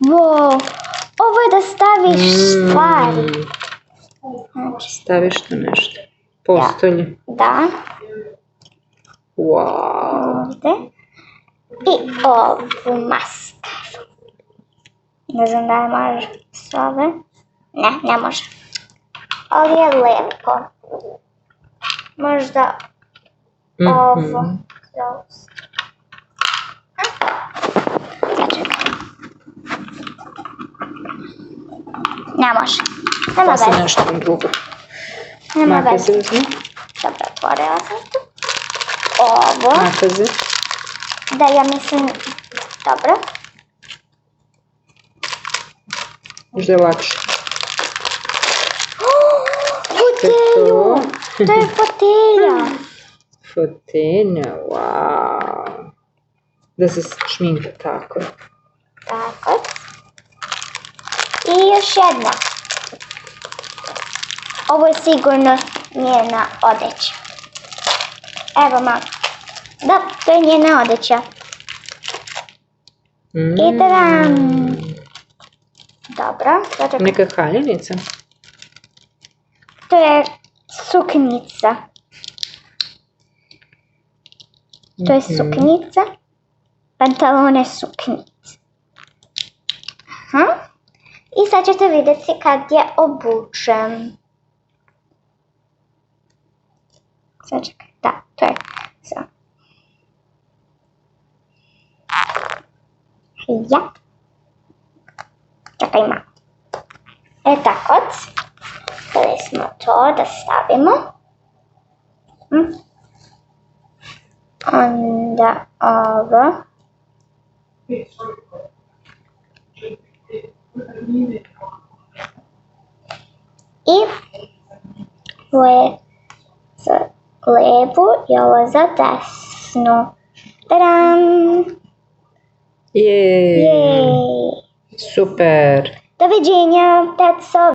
Wow, ovo je da staviš stvari. Staviš to nešto. Postolje. Da. Wow. Ovdje. I ovu maskaru. Ne znam da li može s ove. Ne može. Ali je lijepo. Možda ovo. Sačekaj. Ne može. Pa sam nešto drugo. Nema Makaze veze. uzmi. Dobro, otvorila sam to. Ovo. Makaze. Da, ja mislim... Dobro. Možda je lakše. Fotelju! To je fotelja. Fotelja, wow. Da se šminka, tako. Tako. I još jedna. Ovo je sigurno njena odeća. Evo malo. Da, to je njena odeća. I tadam! Dobro. Neka haljenica. To je suknjica. To je suknjica. Pantalone suknjice. I sad ćete vidjeti kad je obučen. Sad čekaj, da, to je sve. Ja. Čekaj malo. Tako. Htjeli smo to da stavimo. Onda ovo. I ovo je za lijevu i ovo za desnu. Tadam! Jej! Super! Doviđenja, that's all.